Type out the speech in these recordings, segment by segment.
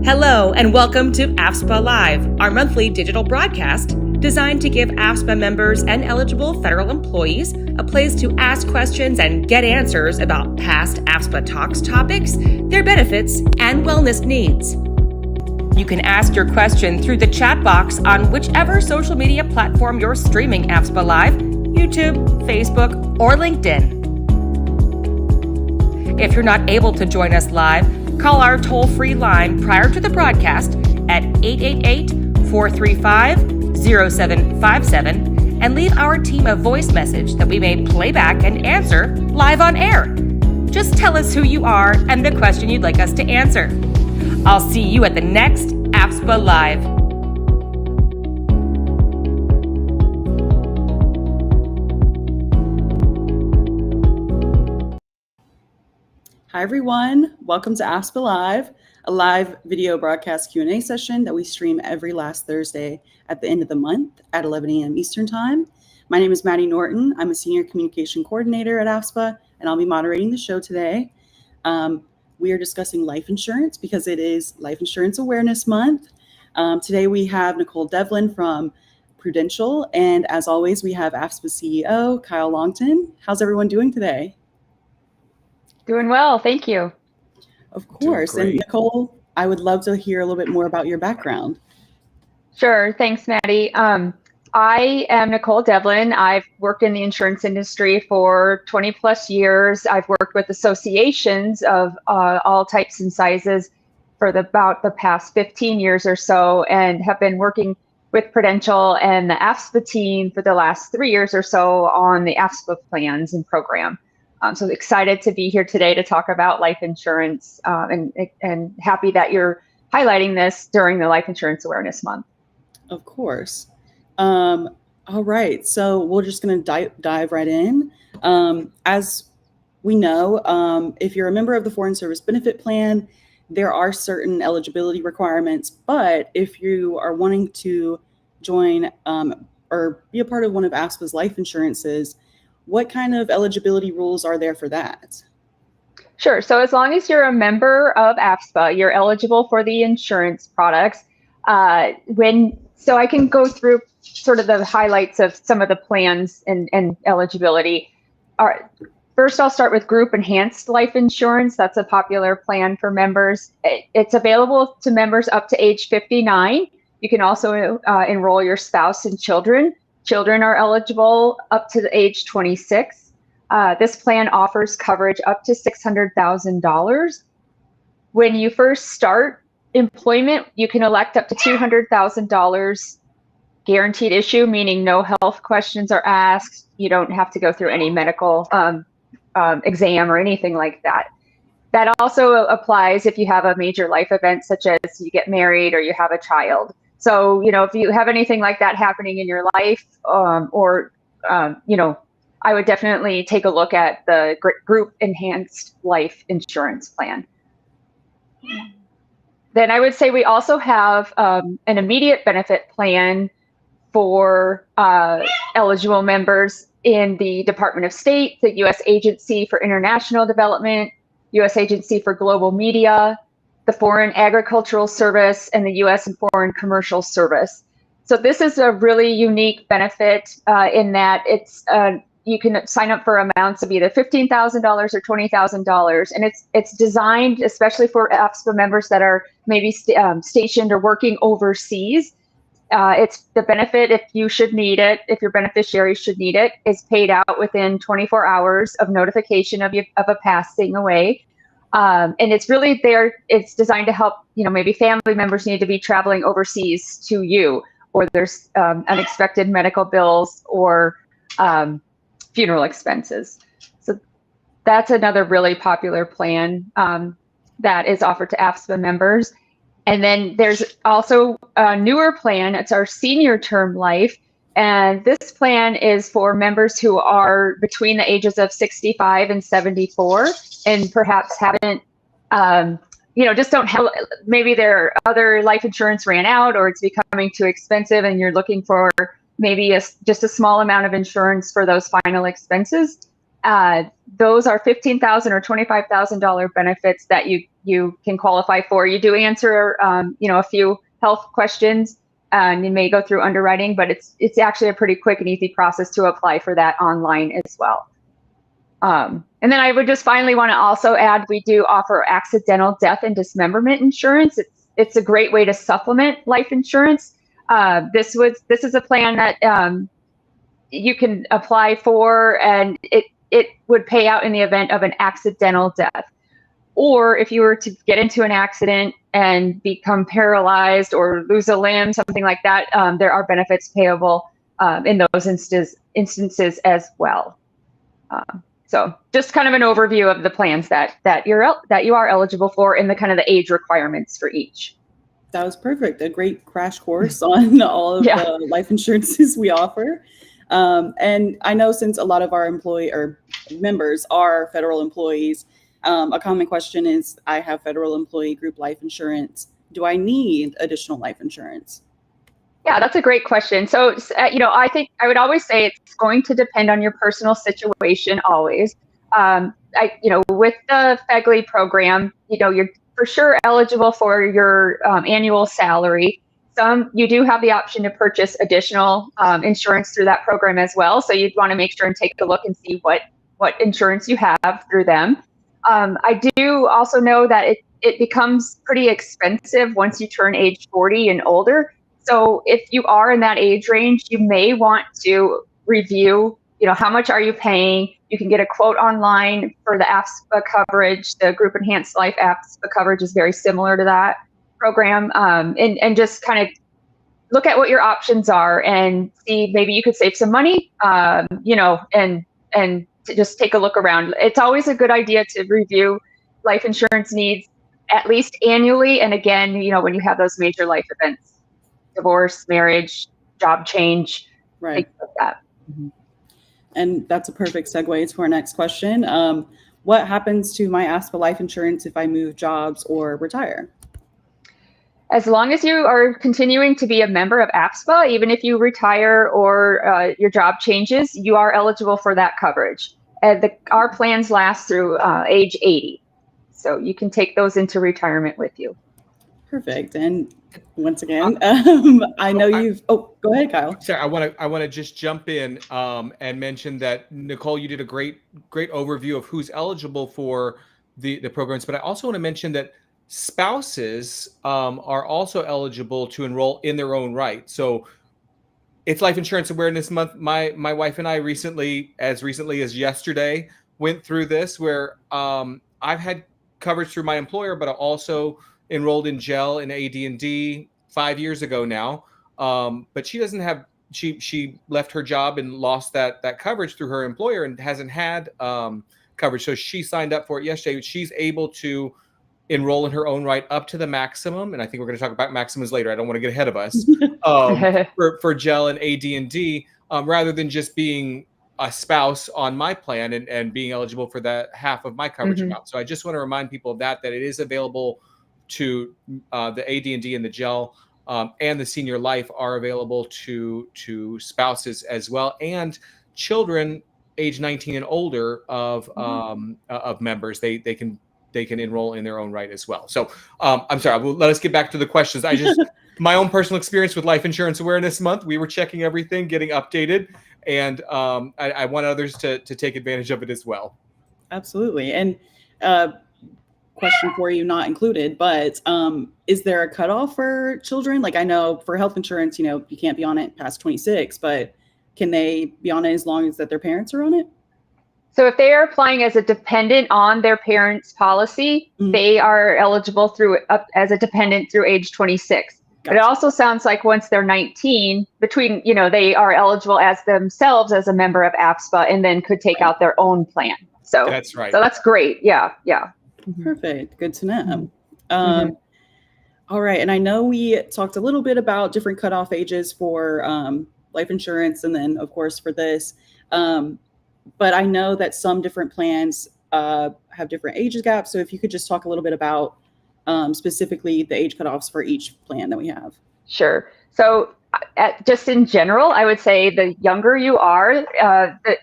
Hello, and welcome to AFSPA Live, our monthly digital broadcast designed to give AFSPA members and eligible federal employees a place to ask questions and get answers about past AFSPA Talks topics, their benefits, and wellness needs. You can ask your question through the chat box on whichever social media platform you're streaming AFSPA Live, YouTube, Facebook, or LinkedIn. If you're not able to join us live, call our toll-free line prior to the broadcast at 888-435-0757 and leave our team a voice message that we may play back and answer live on air. Just tell us who you are and the question you'd like us to answer. I'll see you at the next AFSPA Live. Hi everyone, welcome to AFSPA Live, a live video broadcast Q&A session that we stream every last Thursday at the end of the month at 11 a.m. Eastern Time. My name is Maddie Norton. I'm a Senior Communication Coordinator at AFSPA, and I'll be moderating the show today. We are discussing life insurance because it is Life Insurance Awareness Month. Today we have Nicole Devlin from Prudential, and as always, we have AFSPA CEO Kyle Longton. How's everyone doing today? Doing well, thank you. Of course. And Nicole, I would love to hear a little bit more about your background. Sure, thanks, Maddie. I am Nicole Devlin. I've worked in the insurance industry for 20 plus years. I've worked with associations of all types and sizes for about the past 15 years or so, and have been working with Prudential and the AFSPA team for the last 3 years or so on the AFSPA plans and program. So excited to be here today to talk about life insurance, and happy that you're highlighting this during the Life Insurance Awareness Month. Of course. All right. So we're just going to dive right in. As we know, if you're a member of the Foreign Service Benefit Plan, there are certain eligibility requirements. But if you are wanting to join or be a part of one of AFSPA's life insurances, what kind of eligibility rules are there for that? Sure. So as long as you're a member of AFSPA, you're eligible for the insurance products. So I can go through sort of the highlights of some of the plans and eligibility. First, I'll start with Group Enhanced Life Insurance. That's a popular plan for members. It's available to members up to age 59. You can also enroll your spouse and children. Children are eligible up to the age 26. This plan offers coverage up to $600,000. When you first start employment, you can elect up to $200,000 guaranteed issue, meaning no health questions are asked. You don't have to go through any medical exam or anything like that. That also applies if you have a major life event, such as you get married or you have a child. So, if you have anything like that happening in your life, I would definitely take a look at the Group Enhanced Life Insurance Plan. Then I would say we also have an immediate benefit plan for eligible members in the Department of State, the U.S. Agency for International Development, U.S. Agency for Global Media, the Foreign Agricultural Service, and the U.S. and Foreign Commercial Service. So this is a really unique benefit in that it's you can sign up for amounts of either $15,000 or $20,000, and it's designed especially for AFSPA members that are maybe stationed or working overseas. It's the benefit, if you should need it, if your beneficiary should need it, is paid out within 24 hours of notification of a passing away. And it's really there. It's designed to help, maybe family members need to be traveling overseas to you, or there's unexpected medical bills or funeral expenses. So that's another really popular plan that is offered to AFSPA members. And then there's also a newer plan. It's our Senior Term Life. And this plan is for members who are between the ages of 65 and 74 and perhaps haven't, just don't have, maybe their other life insurance ran out or it's becoming too expensive and you're looking for maybe just a small amount of insurance for those final expenses. those are $15,000 or $25,000 benefits that you can qualify for. You do answer, a few health questions, and you may go through underwriting, but it's actually a pretty quick and easy process to apply for that online as well. And then I would just finally want to also add, we do offer accidental death and dismemberment insurance. It's a great way to supplement life insurance. This is a plan that you can apply for, and it would pay out in the event of an accidental death. Or if you were to get into an accident and become paralyzed or lose a limb, something like that, there are benefits payable in those instances as well. So just kind of an overview of the plans that you are eligible for, and the kind of the age requirements for each. That was perfect. A great crash course on all of the life insurances we offer. And I know since a lot of our members are federal employees, a common question is, I have federal employee group life insurance. Do I need additional life insurance? Yeah, that's a great question. So, I think I would always say it's going to depend on your personal situation always. With the FEGLI program, you're for sure eligible for your annual salary. You do have the option to purchase additional insurance through that program as well. So you'd want to make sure and take a look and see what insurance you have through them. I do also know that it becomes pretty expensive once you turn age 40 and older. So if you are in that age range, you may want to review, how much are you paying? You can get a quote online for the AFSPA coverage. The Group Enhanced Life AFSPA coverage is very similar to that program. And just kind of look at what your options are and see, maybe you could save some money, and to just take a look around. It's always a good idea to review life insurance needs at least annually. And again, when you have those major life events, divorce, marriage, job change, right, things like that. Mm-hmm. And that's a perfect segue to our next question. What happens to my AFSPA life insurance if I move jobs or retire? As long as you are continuing to be a member of AFSPA, even if you retire or your job changes, you are eligible for that coverage. Our plans last through age 80. So you can take those into retirement with you. Perfect. And once again, I know go ahead, Kyle. Sorry, I want to just jump in and mention that, Nicole, you did a great overview of who's eligible for the programs, but I also want to mention that spouses are also eligible to enroll in their own right. So it's Life Insurance Awareness Month. My wife and I recently as yesterday, went through this where I've had coverage through my employer, but I also enrolled in GEL and AD&D 5 years ago now. But she doesn't have, she left her job and lost that coverage through her employer and hasn't had coverage. So she signed up for it yesterday. She's able to enroll in her own right up to the maximum. And I think we're going to talk about maximums later. I don't want to get ahead of us for GEL and AD&D, rather than just being a spouse on my plan and being eligible for that half of my coverage amount. So I just want to remind people of that it is available to the AD&D and the GEL, and the senior life are available to spouses as well, and children age 19 and older of members. They can enroll in their own right as well. So I'm sorry, let us get back to the questions. I just my own personal experience with Life Insurance Awareness Month, we were checking everything, getting updated, and I want others to take advantage of it as well. Absolutely. And question for you, not included, but is there a cutoff for children? Like, I know for health insurance, you can't be on it past 26, but can they be on it as long as that their parents are on it? So if they are applying as a dependent on their parents' policy, they are eligible as a dependent through age 26. Gotcha. But it also sounds like once they're 19, they are eligible as themselves as a member of AFSPA, and then could take out their own plan. So that's right. So that's great. Yeah. Perfect. Good to know. All right. And I know we talked a little bit about different cutoff ages for life insurance, and then of course for this. But I know that some different plans have different age gaps. So if you could just talk a little bit about specifically the age cutoffs for each plan that we have. Sure. So just in general, I would say the younger you are,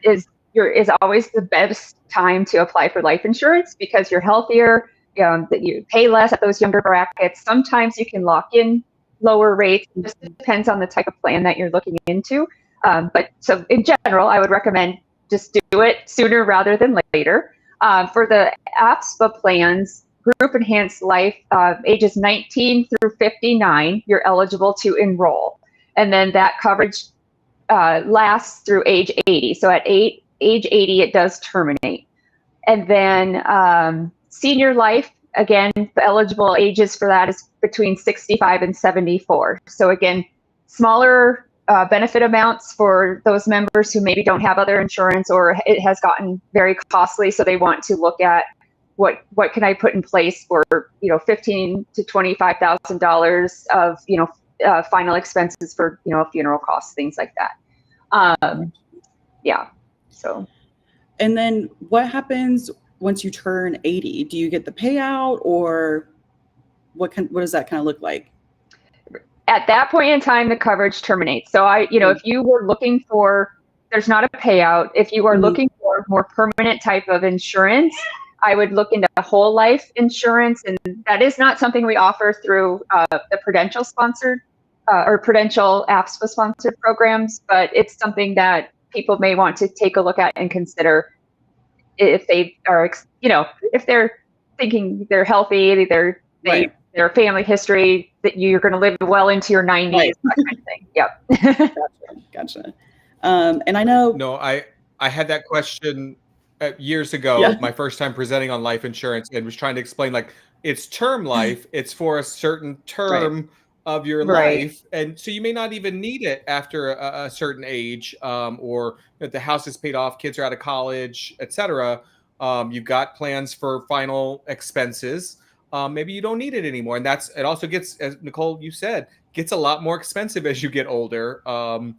is is always the best time to apply for life insurance because you're healthier, that you pay less at those younger brackets. Sometimes you can lock in lower rates. It just depends on the type of plan that you're looking into. But so in general, I would recommend just do it sooner rather than later. For the AFSPA plans, Group Enhanced Life, ages 19 through 59, you're eligible to enroll. And then that coverage lasts through age 80. So at age 80, it does terminate. And then Senior Life, again, the eligible ages for that is between 65 and 74. So again, smaller benefit amounts for those members who maybe don't have other insurance or it has gotten very costly. So they want to look at what can I put in place for, $15,000 to $25,000 of, final expenses for, funeral costs, things like that. Yeah. So. And then what happens once you turn 80? Do you get the payout, or what does that kind of look like? At that point in time, the coverage terminates. So if you were looking for, there's not a payout. If you are looking for more permanent type of insurance, I would look into whole life insurance. And that is not something we offer through the Prudential sponsored or Prudential AFSPA sponsored programs, but it's something that people may want to take a look at and consider if they are, if they're thinking they're healthy, their family history, that you're going to live well into your 90s, right. That kind of thing. Yep. Gotcha. And I know. No, I had that question years ago, my first time presenting on life insurance, and was trying to explain, like, it's term life. It's for a certain term of your life. And so you may not even need it after a certain age, or that the house is paid off, kids are out of college, etc. You've got plans for final expenses. Maybe you don't need it anymore. And it also gets, as Nicole, you said, gets a lot more expensive as you get older. The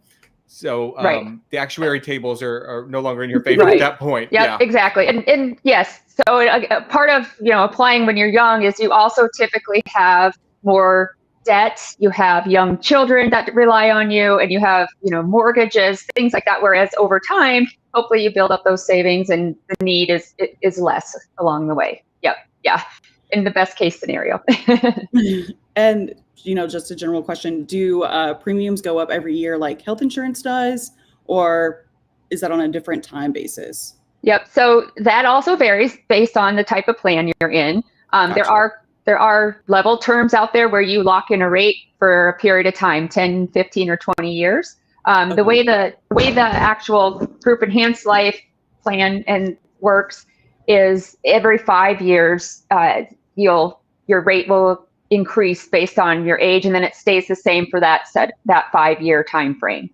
actuary tables are no longer in your favor at that point. Yeah, exactly. And yes, so part of, applying when you're young is you also typically have more debt, you have young children that rely on you, and you have, mortgages, things like that. Whereas over time, hopefully you build up those savings and the need is less along the way. Yep. Yeah. In the best case scenario. And, just a general question, do premiums go up every year like health insurance does, or is that on a different time basis? Yep. So that also varies based on the type of plan you're in. Gotcha. There are level terms out there where you lock in a rate for a period of time, 10, 15, or 20 years. The way the actual Group Enhanced Life plan and works is every 5 years, your rate will increase based on your age, and then it stays the same for that 5-year time frame.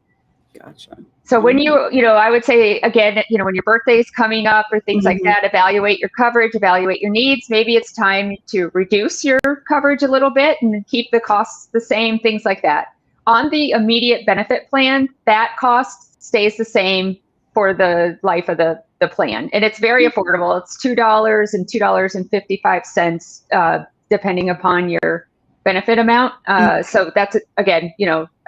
Gotcha. So when I would say, again, when your birthday is coming up or things like that, evaluate your coverage, evaluate your needs. Maybe it's time to reduce your coverage a little bit and keep the costs the same, things like that. On the immediate benefit plan, that cost stays the same for the life of the plan. And it's very affordable. It's $2 and $2.55, depending upon your benefit amount. So that's, again,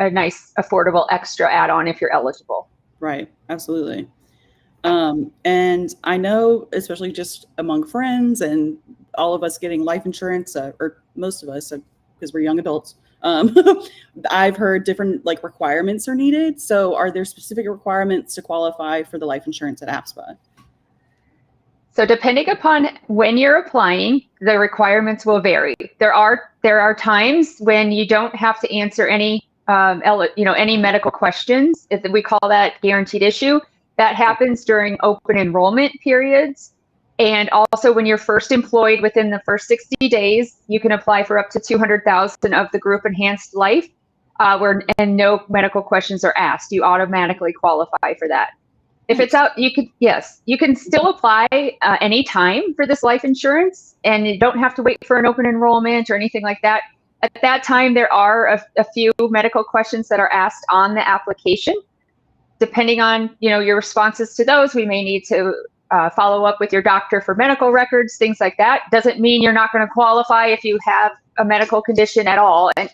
a nice affordable extra add-on if you're eligible. Right. Absolutely. And I know, especially just among friends and all of us getting life insurance, or most of us, because we're young adults, I've heard different requirements are needed. So are there specific requirements to qualify for the life insurance at AFSPA? So depending upon when you're applying, the requirements will vary. There are times when you don't have to answer any medical questions. We call that guaranteed issue. That happens during open enrollment periods. And also when you're first employed within the first 60 days, you can apply for up to $200,000 of the Group Enhanced Life, and no medical questions are asked. You automatically qualify for that. If it's out, you can still apply anytime for this life insurance, and you don't have to wait for an open enrollment or anything like that. At that time, there are a few medical questions that are asked on the application. Depending on your responses to those, we may need to follow up with your doctor for medical records, things like that. Doesn't mean you're not going to qualify if you have a medical condition at all, and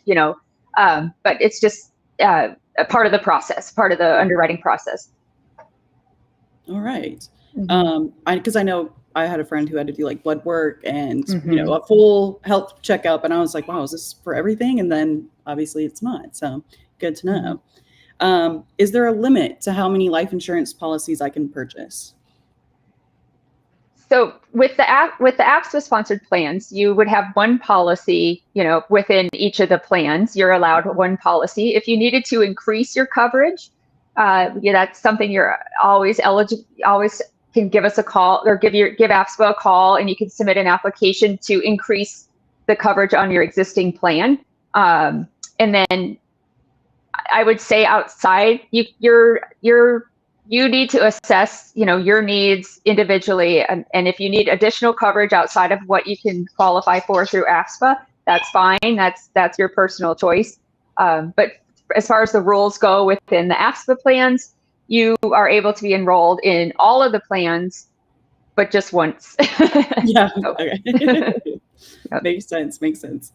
but it's just a part of the process, part of the underwriting process. All right. Mhm. Because I know I had a friend who had to do like blood work and Mhm. a full health checkup, and I was like, wow, is this for everything? And then obviously it's not. So good to Mhm. know. Is there a limit to how many life insurance policies I can purchase? So with the AFSPA sponsored plans, you would have one policy, within each of the plans. You're allowed one policy. If you needed to increase your coverage, that's something you're always eligible. Always can give us a call or give AFSPA a call, and you can submit an application to increase the coverage on your existing plan. And then I would say outside, you need to assess, your needs individually, and if you need additional coverage outside of what you can qualify for through AFSPA, that's fine. That's your personal choice. But as far as the rules go within the AFSPA plans, you are able to be enrolled in all of the plans, but just once. Yeah. So, Okay. yep. Makes sense. Makes sense.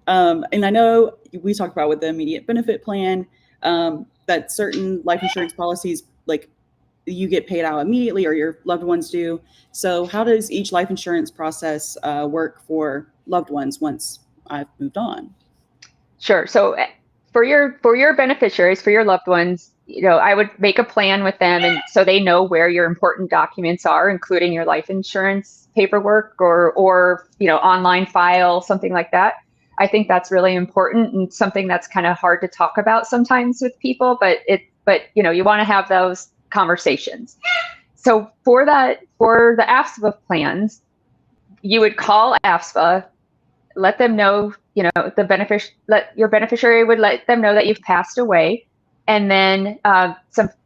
And I know we talked about with the immediate benefit plan that certain life insurance policies, like you get paid out immediately or your loved ones do. So, how does each life insurance process work for loved ones once I've moved on? Sure. So for your beneficiaries, for your loved ones, I would make a plan with them, and so they know where your important documents are, including your life insurance paperwork or online file, something like that. I think that's really important and something that's kind of hard to talk about sometimes with people, but you want to have those conversations. So for the AFSPA plans, you would call AFSPA, let them know, let your beneficiary would let them know that you've passed away. And then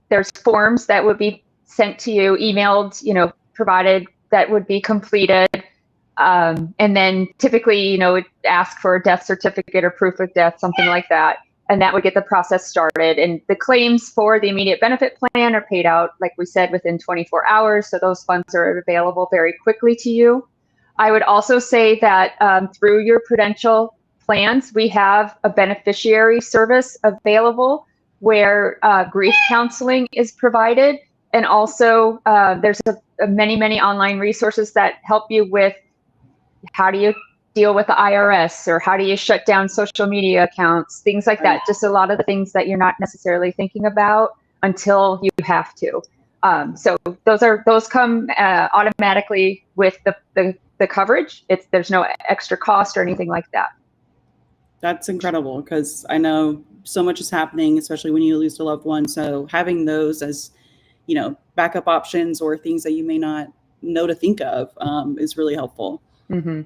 there's forms that would be sent to you, emailed, provided, that would be completed. And then typically, would ask for a death certificate or proof of death, something like that. And that would get the process started. And the claims for the immediate benefit plan are paid out, like we said, within 24 hours. So those funds are available very quickly to you. I would also say that through your Prudential plans, we have a beneficiary service available where grief counseling is provided. And also there's many, many online resources that help you with how do you deal with the IRS, or how do you shut down social media accounts, things like Right. that. Just a lot of the things that you're not necessarily thinking about until you have to. So those come automatically with the coverage. There's no extra cost or anything like that. That's incredible because I know so much is happening, especially when you lose a loved one. So having those as, backup options or things that you may not know to think of is really helpful. Mm-hmm.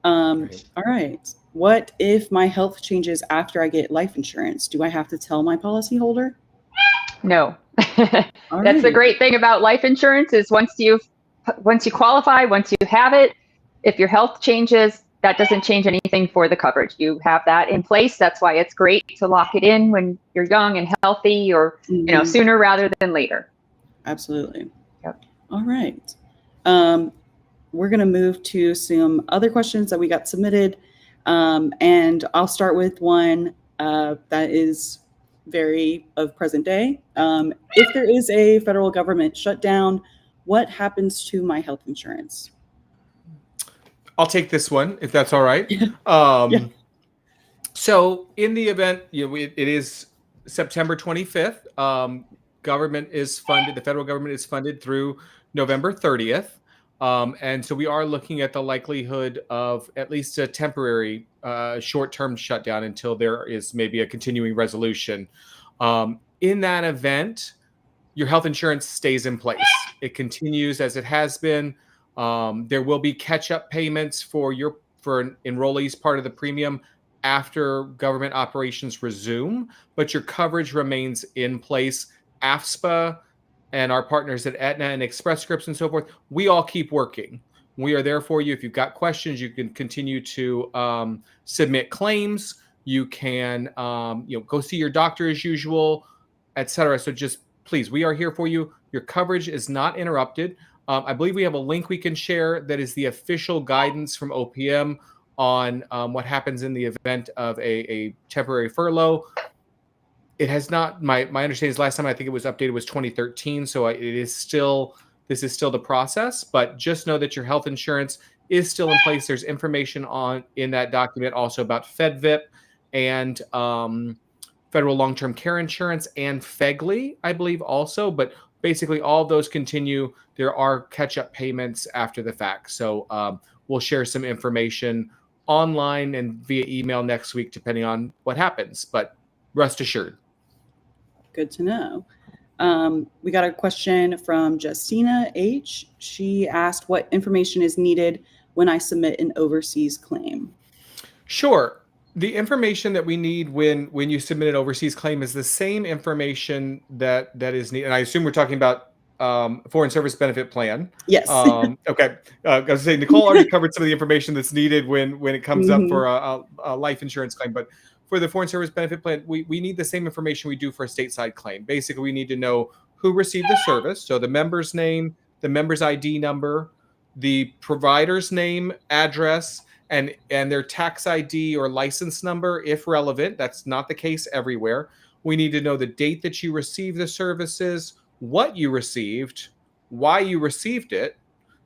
Right. All right. What if my health changes after I get life insurance? Do I have to tell my policyholder? No. All That's the righty. great thing about life insurance is once you qualify, once you have it, if your health changes, that doesn't change anything for the coverage. You have that in place. That's why it's great to lock it in when you're young and healthy, or Mhm. sooner rather than later. Absolutely. Yep. All right. We're going to move to some other questions that we got submitted. And I'll start with one that is very of present day. If there is a federal government shutdown, what happens to my health insurance? I'll take this one if that's all right. Yeah. So in the event, it is September 25th. Government is funded. The federal government is funded through November 30th. And so we are looking at the likelihood of at least a temporary short-term shutdown until there is maybe a continuing resolution. In that event, your health insurance stays in place. It continues as it has been. There will be catch-up payments for enrollees part of the premium after government operations resume, but your coverage remains in place. AFSPA and our partners at Aetna and Express Scripts and so forth, we all keep working. We are there for you. If you've got questions, you can continue to submit claims. You can go see your doctor as usual, etc. So just please, we are here for you. Your coverage is not interrupted. I believe we have a link we can share that is the official guidance from OPM on what happens in the event of a temporary furlough. It has not. My understanding is last time I think it was updated was 2013. So this is still the process. But just know that your health insurance is still in place. There's information in that document also about FedVIP and federal long-term care insurance and FEGLI, I believe also. But basically, all of those continue. There are catch-up payments after the fact. So we'll share some information online and via email next week, depending on what happens. But rest assured. Good to know. We got a question from Justina H. She asked what information is needed when I submit an overseas claim. Sure. The information that we need when you submit an overseas claim is the same information that is needed. And I assume we're talking about foreign service benefit plan. Yes. Okay. I was saying Nicole already covered some of the information that's needed when it comes up for a life insurance claim, but for the foreign service benefit plan, we need the same information we do for a stateside claim. Basically, we need to know who received the service, so the member's name, the member's ID number, the provider's name, address, and their tax ID or license number, if relevant. That's not the case everywhere. We need to know the date that you received the services, what you received, why you received it,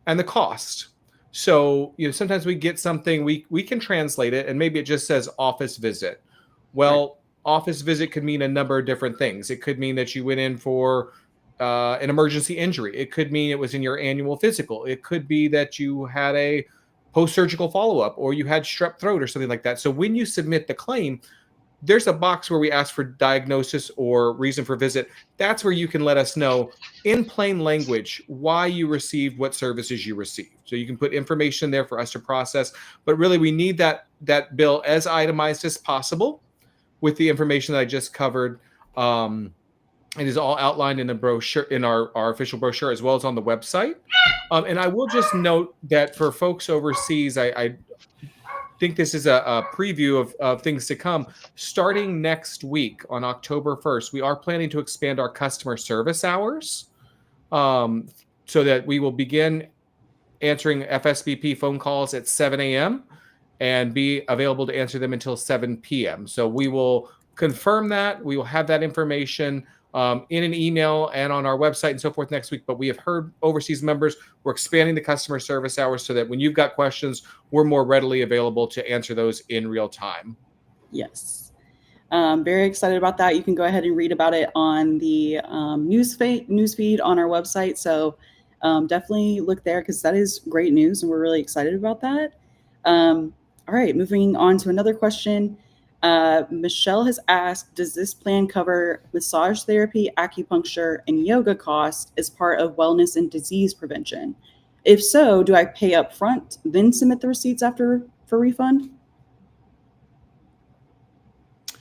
and the cost. So, sometimes we get something, we can translate it, and maybe it just says office visit. Well, office visit could mean a number of different things. It could mean that you went in for an emergency injury. It could mean it was in your annual physical. It could be that you had a post-surgical follow-up or you had strep throat or something like that. So when you submit the claim, there's a box where we ask for diagnosis or reason for visit. That's where you can let us know in plain language why you received what services you received. So you can put information there for us to process. But really, we need that bill as itemized as possible with the information that I just covered. It is all outlined in the brochure, in our official brochure, as well as on the website. And I will just note that for folks overseas, I think this is a preview of things to come. Starting next week on October 1st, we are planning to expand our customer service hours so that we will begin answering FSBP phone calls at 7 a.m. and be available to answer them until 7 p.m. So we will confirm that. We will have that information in an email and on our website and so forth next week. But we have heard overseas members, we're expanding the customer service hours so that when you've got questions, we're more readily available to answer those in real time. Yes. Very excited about that. You can go ahead and read about it on the newsfeed on our website. So definitely look there because that is great news and we're really excited about that. All right, moving on to another question. Michelle has asked, does this plan cover massage therapy, acupuncture, and yoga costs as part of wellness and disease prevention? If so, do I pay up front, then submit the receipts after for refund?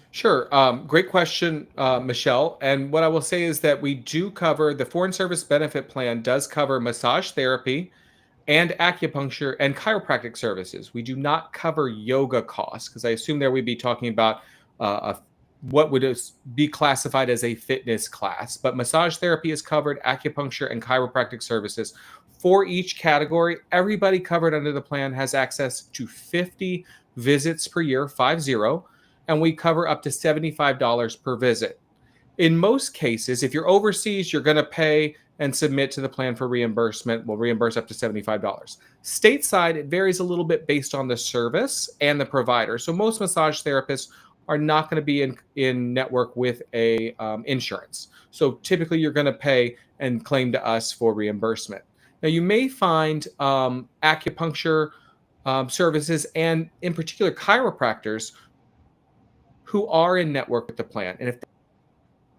Sure. Great question, Michelle. And what I will say is that we do cover, the foreign service benefit plan does cover massage therapy and acupuncture and chiropractic services. We do not cover yoga costs because I assume there we'd be talking about what would be classified as a fitness class. But massage therapy is covered, acupuncture and chiropractic services. For each category, everybody covered under the plan has access to 50 visits per year, 50, and we cover up to $75 per visit. In most cases, if you're overseas, you're going to pay and submit to the plan for reimbursement. We'll reimburse up to $75. Stateside, it varies a little bit based on the service and the provider. So most massage therapists are not going to be in network with a insurance. So typically you're going to pay and claim to us for reimbursement. Now you may find acupuncture services and in particular chiropractors who are in network with the plan. And if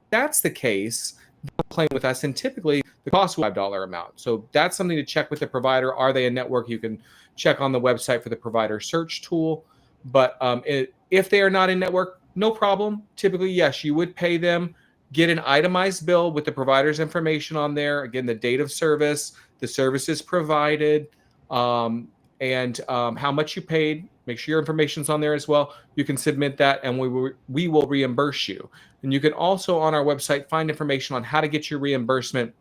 that's the case, they'll claim with us, and typically the cost will be $5 amount. So that's something to check with the provider. Are they in network? You can check on the website for the provider search tool. But if they are not in network, no problem. Typically, yes, you would pay them, get an itemized bill with the provider's information on there. Again, the date of service, the services provided, and how much you paid. Make sure your information's on there as well. You can submit that and we will reimburse you. And you can also on our website find information on how to get your reimbursement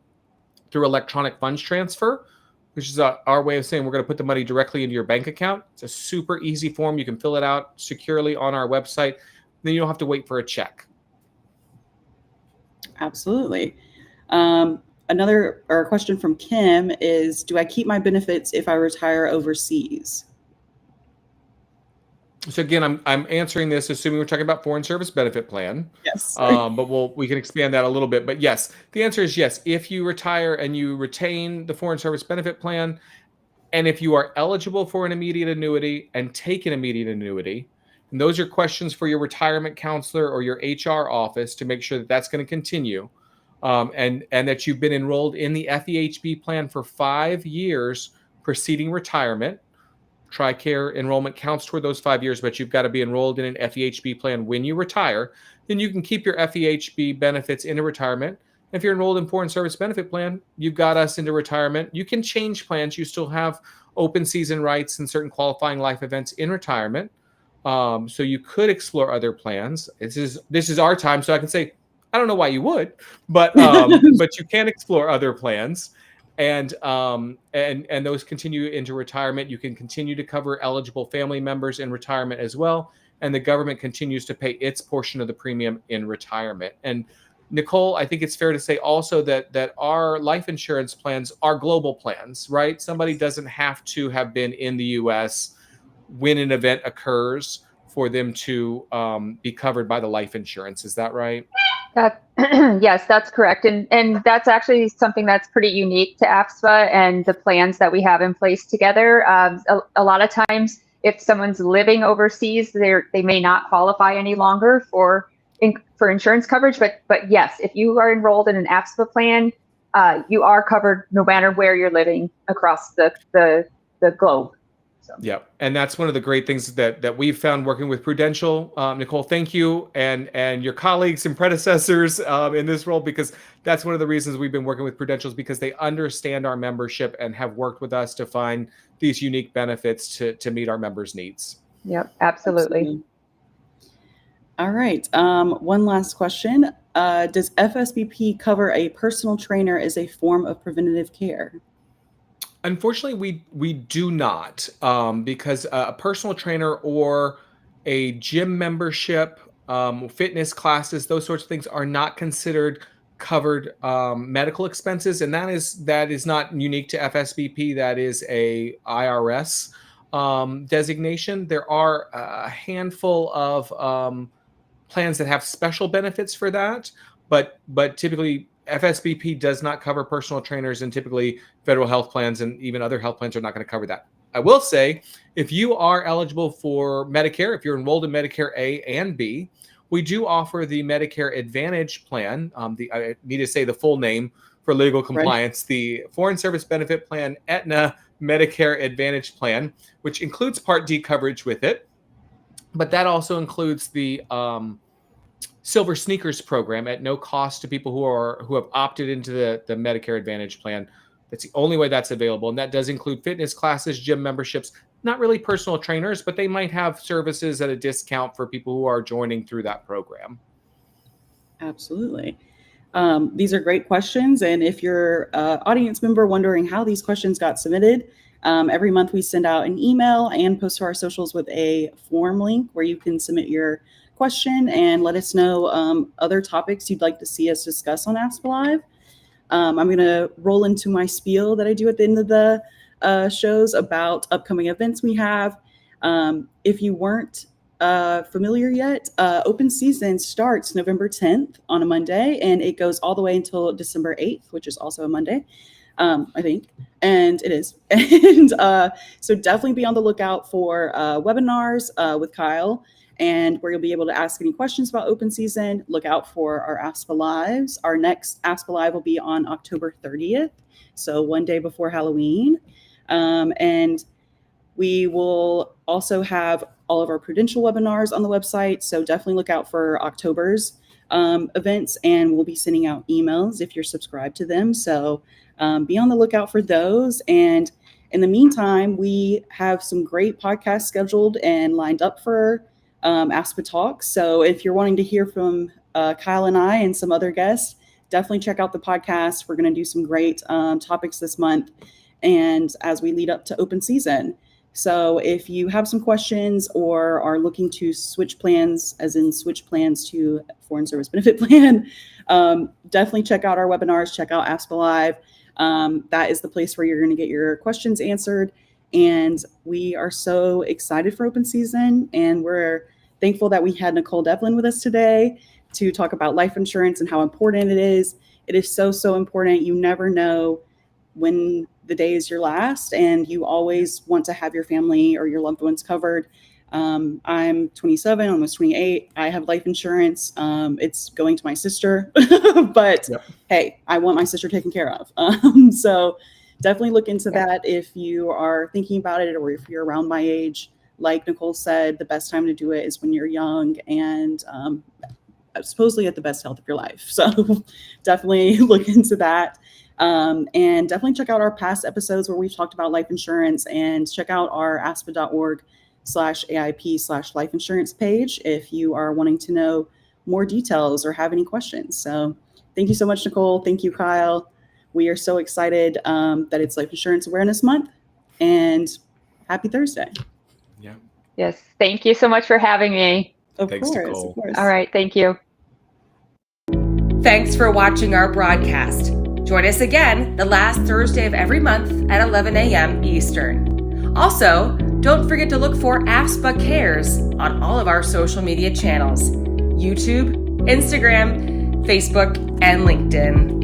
through electronic funds transfer, which is our way of saying we're going to put the money directly into your bank account. It's a super easy form. You can fill it out securely on our website. Then you don't have to wait for a check. Absolutely. Another or a question from Kim is, do I keep my benefits if I retire overseas? So again, I'm answering this assuming we're talking about foreign service benefit plan. Yes. But we can expand that a little bit. But yes, the answer is yes. If you retire and you retain the foreign service benefit plan, and if you are eligible for an immediate annuity and take an immediate annuity, and those are questions for your retirement counselor or your HR office to make sure that that's going to continue, and that you've been enrolled in the FEHB plan for 5 years preceding retirement. TRICARE enrollment counts toward those 5 years, but you've got to be enrolled in an FEHB plan when you retire. Then you can keep your FEHB benefits into retirement. If you're enrolled in foreign service benefit plan, you've got us into retirement. You can change plans. You still have open season rights and certain qualifying life events in retirement. So you could explore other plans. This is our time, so I can say I don't know why you would, but but you can explore other plans. And those continue into retirement. You can continue to cover eligible family members in retirement as well, and the government continues to pay its portion of the premium in retirement. And Nicole, I think it's fair to say also that our life insurance plans are global plans, right? Somebody doesn't have to have been in the U.S. when an event occurs for them to be covered by the life insurance. Is that right? Yes, that's correct. And that's actually something that's pretty unique to AFSPA and the plans that we have in place together. A lot of times, if someone's living overseas, they may not qualify any longer for insurance coverage. But yes, if you are enrolled in an AFSPA plan, you are covered no matter where you're living across the globe. So. Yeah, and that's one of the great things that we've found working with Prudential. Nicole, thank you and your colleagues and predecessors in this role, because that's one of the reasons we've been working with Prudential, is because they understand our membership and have worked with us to find these unique benefits to meet our members' needs. Yep, absolutely. All right. One last question. Does FSBP cover a personal trainer as a form of preventative care? Unfortunately, we do not, because a personal trainer or a gym membership, fitness classes, those sorts of things are not considered covered medical expenses, and that is not unique to FSBP. That is a IRS designation. There are a handful of plans that have special benefits for that, but typically FSBP does not cover personal trainers, and typically federal health plans and even other health plans are not going to cover that. I will say, if you are eligible for Medicare, if you're enrolled in Medicare A and B, we do offer the Medicare Advantage plan. I need to say the full name for legal compliance, right. The Foreign Service Benefit Plan Aetna Medicare Advantage Plan, which includes Part D coverage with it. But that also includes the Silver Sneakers program at no cost to people who have opted into the Medicare Advantage plan. That's the only way that's available. And that does include fitness classes, gym memberships, not really personal trainers, but they might have services at a discount for people who are joining through that program. Absolutely. These are great questions. And if you're an audience member wondering how these questions got submitted, every month we send out an email and post to our socials with a form link where you can submit your question and let us know other topics you'd like to see us discuss on AFSPA Live. I'm going to roll into my spiel that I do at the end of the shows about upcoming events we have. If you weren't familiar yet, open season starts November 10th on a Monday, and it goes all the way until December 8th, which is also a Monday, I think, and it is. And so definitely be on the lookout for webinars with Kyle, and where you'll be able to ask any questions about open season. Look out for our AFSPA Lives. Our next AFSPA Live will be on October 30th, so one day before Halloween. And we will also have all of our Prudential webinars on the website, so definitely look out for October's events, and we'll be sending out emails if you're subscribed to them. So be on the lookout for those. And in the meantime, we have some great podcasts scheduled and lined up for AFSPA Talks. So if you're wanting to hear from Kyle and I and some other guests, definitely check out the podcast. We're going to do some great topics this month, and as we lead up to open season. So if you have some questions or are looking to switch plans, as in switch plans to foreign service benefit plan, definitely check out our webinars, check out AFSPA Live. That is the place where you're going to get your questions answered. And we are so excited for open season, and we're thankful that we had Nicole Devlin with us today to talk about life insurance and how important it is. It is so, so important. You never know when the day is your last, and you always want to have your family or your loved ones covered. I'm 27, almost 28. I have life insurance. It's going to my sister, but hey, I want my sister taken care of. So definitely look into that if you are thinking about it, or if you're around my age. Like Nicole said, the best time to do it is when you're young and supposedly at the best health of your life. So definitely look into that. And definitely check out our past episodes where we've talked about life insurance, and check out our AFSPA.org/AIP/life insurance page if you are wanting to know more details or have any questions. So thank you so much, Nicole. Thank you, Kyle. We are so excited that it's Life Insurance Awareness Month, and happy Thursday. Yeah. Yes. Thank you so much for having me. Thanks, Of Nicole. course. All right. Thank you. Thanks for watching our broadcast. Join us again the last Thursday of every month at 11 a.m. Eastern. Also, don't forget to look for AFSPA Cares on all of our social media channels: YouTube, Instagram, Facebook, and LinkedIn.